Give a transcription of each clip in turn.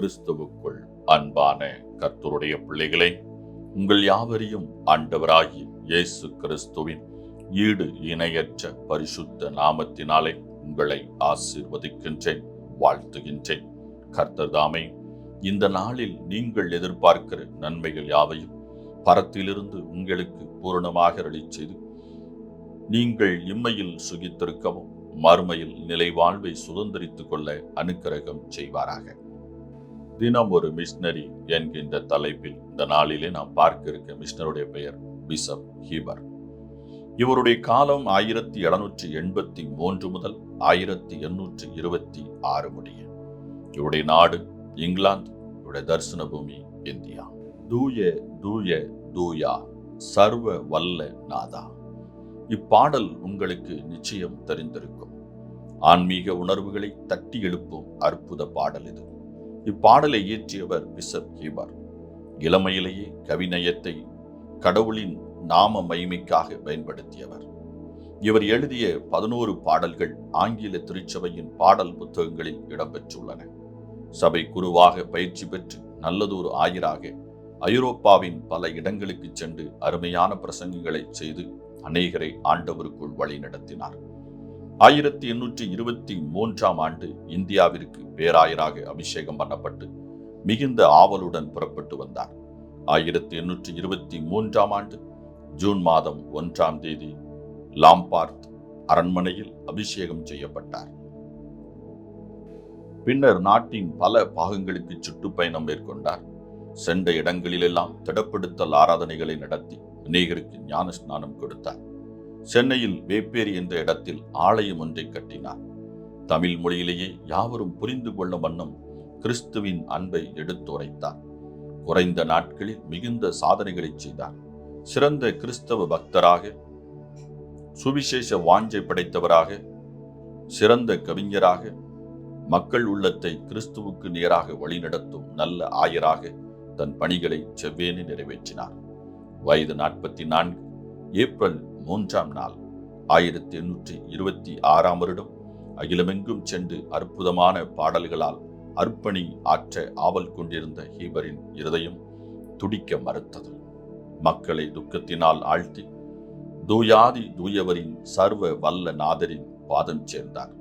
கிறிஸ்துவுக்குள் அன்பான கர்த்தருடைய பிள்ளைகளே, உங்கள் யாவரையும் ஆண்டவராகிய இயேசு கிறிஸ்துவின் ஈடு இணையற்ற பரிசுத்த நாமத்தினாலே உங்களை ஆசீர்வதிக்கின்றேன், வாழ்த்துகின்றேன். கர்த்தர் தாமே இந்த நாளில் நீங்கள் எதிர்பார்க்கிற நன்மைகள் யாவையும் பரத்திலிருந்து உங்களுக்கு பூரணமாக அருளிச் செய்து நீங்கள் இம்மையில் சுகித்திருக்கவும் மறுமையில் நிலை வாழ்வை சுதந்திரித்துக் கொள்ள அனுக்கிரகம் செய்வாராக. தினம் ஒரு மிஷனரி என்கின்ற தலைப்பில் இந்த நாளிலே நாம் பார்க்க இருக்க மிஷனருடைய பெயர் பிஷப் ஹீபர். இவருடைய காலம் 1783 முதல் 1826 முடிய. இவருடைய நாடு இங்கிலாந்து, இவருடைய தரிசன பூமி இந்தியா. தூய தூய தூயா சர்வ வல்ல நாதா. இப்பாடல் உங்களுக்கு நிச்சயம் தெரிந்திருக்கும். ஆன்மீக உணர்வுகளை தட்டி எழுப்பும் அற்புத பாடல் இது. இப்பாடலை இயற்றியவர் பிஷப் ஹீபர். இளமையிலேயே கவிநயத்தை கடவுளின் நாம மகிமைக்காக பயன்படுத்தியவர். இவர் எழுதிய 11 பாடல்கள் ஆங்கில திருச்சபையின் பாடல் புத்தகங்களில் இடம்பெற்றுள்ளன. சபை குருவாக பயிற்சி பெற்று நல்லதொரு ஆயராக ஐரோப்பாவின் பல இடங்களுக்கு சென்று அருமையான பிரசங்கங்களை செய்து அநேகரை ஆண்டவருக்குள் வழி நடத்தினார். 1823 ஆண்டு இந்தியாவிற்கு பேராயராக அபிஷேகம் பண்ணப்பட்டு மிகுந்த ஆவலுடன் புறப்பட்டு வந்தார். 1823 ஆண்டு ஜூன் மாதம் 1ஆம் தேதி லாம்பார்த் அரண்மனையில் அபிஷேகம் செய்யப்பட்டார். பின்னர் நாட்டின் பல பாகங்களுக்கு சுற்றுப்பயணம் மேற்கொண்டார். சென்ற இடங்களிலெல்லாம் திடப்படுத்தல் ஆராதனைகளை நடத்தி அநேகருக்கு ஞான ஸ்நானம் கொடுத்தார். சென்னையில் வேப்பேரி என்ற இடத்தில் ஆலயம் ஒன்றை கட்டினார். தமிழ் மொழியிலேயே யாவரும் புரிந்து கொள்ளும் வண்ணம் கிறிஸ்துவின் அன்பை எடுத்துரைத்தார். குறைந்த நாட்களில் மிகுந்த சாதனைகளை செய்தார். சிறந்த கிறிஸ்தவ பக்தராக, சுவிசேஷ வாஞ்சை படைத்தவராக, சிறந்த கவிஞராக, மக்கள் உள்ளத்தை கிறிஸ்துவுக்கு நேராக வழிநடத்தும் நல்ல ஆயராக தன் பணிகளை செவ்வேனே நிறைவேற்றினார். வயது 44. ஏப்ரல் 3ஆம் நாள் 1826ஆம் வருடம் அகிலமெங்கும் சென்று அற்புதமான பாடல்களால் அர்ப்பணி ஆற்ற ஆவல் கொண்டிருந்த ஹீபரின் இருதயம் துடிக்க மறுத்தது. மக்களை துக்கத்தினால் ஆழ்த்தி தூயாதி தூயவரின் சர்வ வல்ல நாதரின் பாதம் சேர்ந்தார்.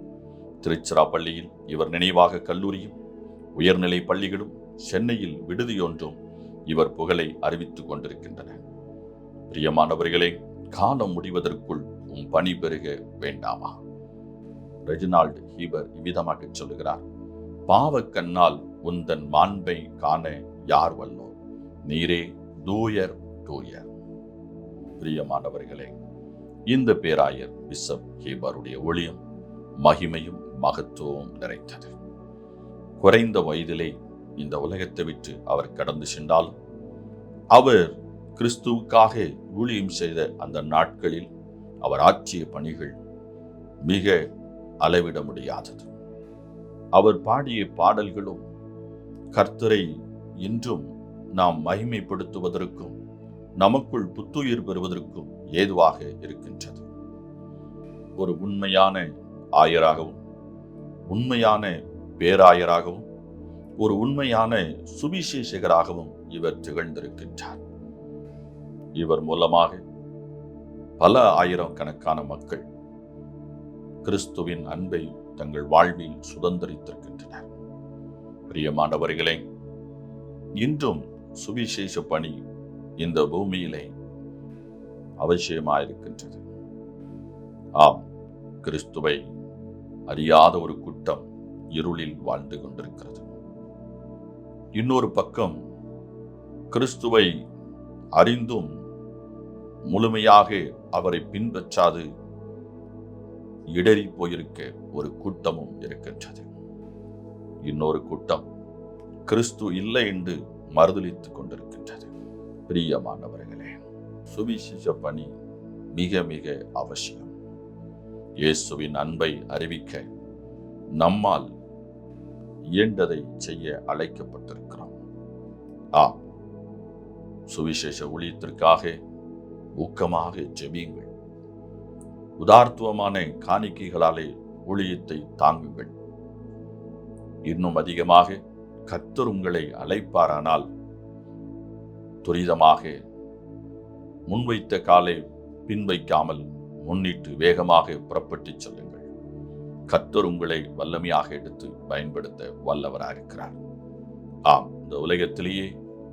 திருச்சிராப்பள்ளியில் இவர் நினைவாக கல்லூரியும் உயர்நிலை பள்ளிகளும் சென்னையில் விடுதியொன்றும் இவர் புகழை அறிவித்துக் கொண்டிருக்கின்றன. பிரியமானவர்களே, காலம் முடிவதற்குள் உம் பணி பெருக வேண்டாமா? ரெஜினால்ட் ஹீபர் இவ்விதமாக சொல்லுகிறார்: பாவக்கண்ணால் உந்தன் மாண்பை காண யார் வல்லோ, நீரே தூயர் தூயர். பிரியமானவர்களே, இந்த பேராயர் பிஷப் ஹீபருடைய ஒளியும் மகிமையும் மகத்துவம் நிறைந்தது. குறைந்த வயதிலே இந்த உலகத்தை விட்டு அவர் கடந்து சென்றாலும் அவர் கிறிஸ்துவுக்காக ஊழியம் செய்த அந்த நாட்களில் அவர் ஆற்றிய பணிகள் மிக அளவிட முடியாதது. அவர் பாடிய பாடல்களும் கர்த்தரை இன்றும் நாம் மகிமைப்படுத்துவதற்கும் நமக்குள் புத்துயிர் பெறுவதற்கும் ஏதுவாக இருக்கின்றது. ஒரு உண்மையான ஆயராகவும், உண்மையான பேராயராகவும், ஒரு உண்மையான சுவிசேஷகராகவும் இவர் திகழ்ந்திருக்கின்றார். இவர் மூலமாக பல ஆயிரக்கணக்கான மக்கள் கிறிஸ்துவின் அன்பை தங்கள் வாழ்வில் சுதந்திரித்திருக்கின்றனர். பிரியமானவர்களே, இன்றும் சுவிசேஷ பணி இந்த பூமியிலே அவசியமாயிருக்கின்றது. ஆம், கிறிஸ்துவை அறியாத ஒரு கூட்டம் இருளில் வாழ்ந்து கொண்டிருக்கிறது. இன்னொரு பக்கம் கிறிஸ்துவை அறிந்தும் முழுமையாக அவரை பின்பற்றாது இடறி போயிருக்க ஒரு கூட்டமும் இருக்கின்றது. இன்னொரு கூட்டம் கிறிஸ்து இல்லை என்று மறுதலித்துக் கொண்டிருக்கின்றது. பிரியமானவர்களே, சுவிசேஷ பணி மிக மிக அவசியம். இயேசுவின் அன்பை அறிவிக்க நம்மால் இயன்றதை செய்ய அழைக்கப்பட்டிருக்கிறோம். ஆம், சுவிசேஷ ஊழியத்திற்காக ஊக்கமாக ஜெபியுங்கள். உதார்த்துவமான காணிக்கைகளாலே ஊழியத்தை தாங்குங்கள். இன்னும் அதிகமாக கர்த்தர் உங்களை அழைப்பாரானால் துரிதமாக முன்வைத்த காலை பின்வைக்காமல் முன்னிட்டு வேகமாக புறப்பட்டு செல்லுங்கள். கர்த்தர் உங்களை வல்லமையாக எடுத்து பயன்படுத்த வல்லவராக இருக்கிறார். ஆம், இந்த உலகத்திலேயே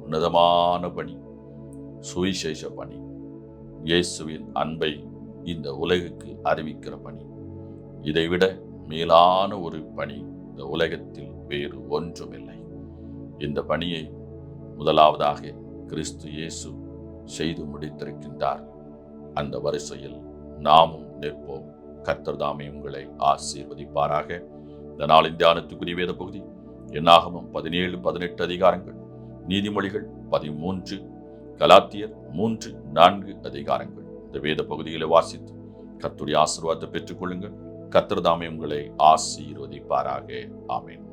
உன்னதமான பணி சுவிசேஷ பணி, இயேசுவின் அன்பை இந்த உலகுக்கு அறிவிக்கிற பணி. இதைவிட மேலான ஒரு பணி இந்த உலகத்தில் வேறு ஒன்றுமில்லை. இந்த பணியை முதலாவதாக கிறிஸ்து இயேசு செய்து முடித்திருக்கின்றார். அந்த வரிசையில் நாமும் நிற்போம். கர்த்தர் தாமே உங்களை ஆசீர்வதிப்பாராக. இந்த நாளின் தியானத்துக்குரிய வேத பகுதி என்னாகமம் 17-18 அதிகாரங்கள், நீதிமொழிகள் 13, கலாத்தியர் 3-4 அதிகாரங்கள். இந்த வேத பகுதிகளை வாசித்து கர்த்தருடைய ஆசீர்வாதத்தை பெற்றுக் கொள்ளுங்கள். கர்த்தர் தாமே உங்களை ஆசீர்வதிப்பாராக. ஆமென்.